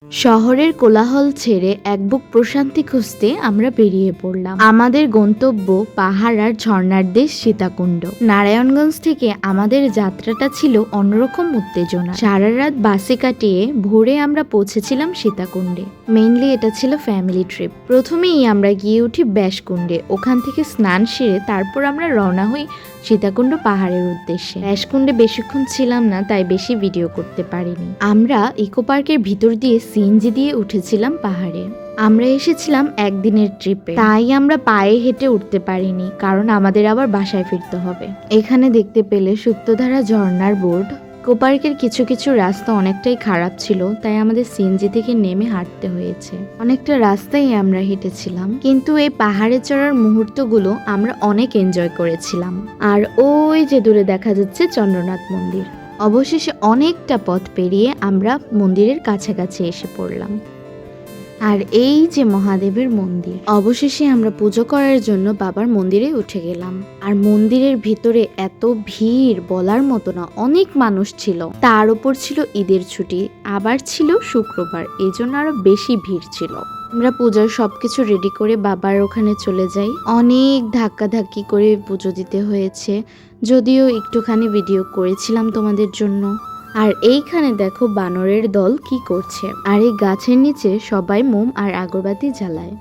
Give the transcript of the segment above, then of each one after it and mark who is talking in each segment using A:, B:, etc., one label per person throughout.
A: শহরের কোলাহল ছেড়ে এক বুক প্রশান্তি খুঁজতে আমরা বেরিয়ে পড়লাম। আমাদের গন্তব্য পাহাড় আর ঝর্ণার দেশ সীতাকুণ্ড। নারায়ণগঞ্জ থেকে আমাদের যাত্রাটা ছিল অন্যরকম উত্তেজনা। সারা রাত বাসে কাটিয়ে ভোরে আমরা পৌঁছেছিলাম সীতাকুণ্ডে। মেইনলি এটা ছিল ফ্যামিলি ট্রিপ। প্রথমেই আমরা গিয়ে উঠি ব্যাসকুণ্ডে। ওখান থেকে স্নান সেরে তারপর আমরা রওনা হই সীতাকুণ্ড পাহাড়ের উদ্দেশ্যে। ব্যাসকুণ্ডে বেশিক্ষণ ছিলাম না, তাই বেশি ভিডিও করতে পারিনি। আমরা ইকো পার্কের ভিতর দিয়ে সিএনজি দিয়ে উঠেছিলাম পাহাড়ে। আমরা এসেছিলাম একদিনের ট্রিপে, তাই আমরা পায়ে হেঁটে উঠতে পারিনি, কারণ আমাদের আবার বাসায় ফিরতে হবে। এখানে দেখতে পেলে সুপ্তধারা ঝর্ণার বোর্ড। ইকো পার্কের কিছু কিছু রাস্তা অনেকটাই খারাপ ছিল, তাই আমাদের সিএনজি থেকে নেমে হাঁটতে হয়েছে। অনেকটা রাস্তাই আমরা হেঁটেছিলাম, কিন্তু এই পাহাড়ে চড়ার মুহূর্তগুলো আমরা অনেক এনজয় করেছিলাম। আর ওই যে দূরে দেখা যাচ্ছে চন্দ্রনাথ মন্দির। অবশেষে অনেকটা পথ পেরিয়ে আমরা মন্দিরের কাছাকাছি এসে পড়লাম। আর এই যে মহাদেবের মন্দির। অবশেষে আমরা পুজো করার জন্য বাবার মন্দিরে উঠে গেলাম। আর মন্দিরের ভিতরে এত ভিড় বলার মতো না, অনেক মানুষ ছিল। তার উপর ছিল ঈদের ছুটি, আবার ছিল শুক্রবার, এই জন্য আরো বেশি ভিড় ছিল। আমরা পূজার সবকিছু রেডি করে বাবার ওখানে চলে যাই। অনেক ধাক্কাধাক্কি করে পুজো দিতে হয়েছে, যদিও একটুখানি ভিডিও করেছিলাম তোমাদের জন্য। আর এইখানে দেখো বানরের দল কি করছে। আর এই গাছের নিচে সবাই মোম আর আগরবাতি জ্বালায়।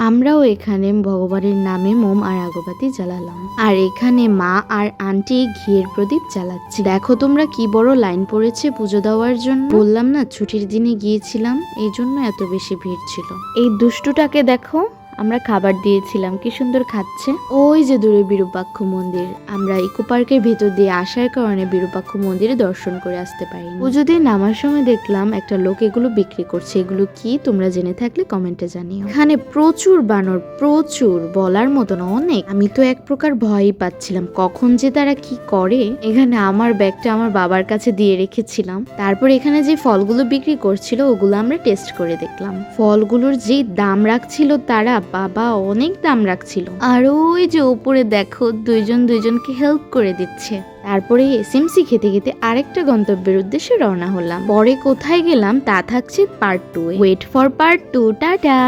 A: আমরাও এখানে ভগবানের নামে মোম আর আগরবাতি জ্বালালাম। আর এখানে মা আর আন্টি ঘিয়ের প্রদীপ জ্বালাচ্ছে। দেখো তোমরা কি বড় লাইন পড়েছে পুজো দেওয়ার জন্য। বললাম না ছুটির দিনে গিয়েছিলাম, এই জন্য এত বেশি ভিড় ছিল। এই দুষ্টুটাকে দেখো, আমরা খাবার দিয়েছিলাম, কি সুন্দর খাচ্ছে। ওই যে দূরে বিরূপাক্ষ মন্দির। আমরা ইকো পার্কের ভেতর দিয়ে আসার কারণে বিরূপাক্ষ মন্দিরে দর্শন করে আসতে পারি। পুজো দিয়ে নামার সময় দেখলাম একটা লোক এগুলো বিক্রি করছে। এগুলো কি তোমরা জেনে থাকলে কমেন্টে জানিও। এখানে প্রচুর বানর, প্রচুর বলার মতো না, অনেক। আমি তো এক প্রকার ভয়ই পাচ্ছিলাম কখন যে তারা কি করে। এখানে আমার ব্যাগটা আমার বাবার কাছে দিয়ে রেখেছিলাম। তারপর এখানে যে ফলগুলো বিক্রি করছিল ওগুলো আমরা টেস্ট করে দেখলাম। ফলগুলোর যে দাম রাখছিল তারা, বাবা অনেক দাম রাখছিল। আর ওই যে উপরে দেখো দুইজনকে হেল্প করে দিচ্ছে। তারপরে এসএমসি খেতে খেতে আরেকটা গন্তব্যের উদ্দেশ্যে রওনা হলাম। পরে কোথায় গেলাম তা থাকছে পার্ট 2 এ। Wait for part 2। টাটা।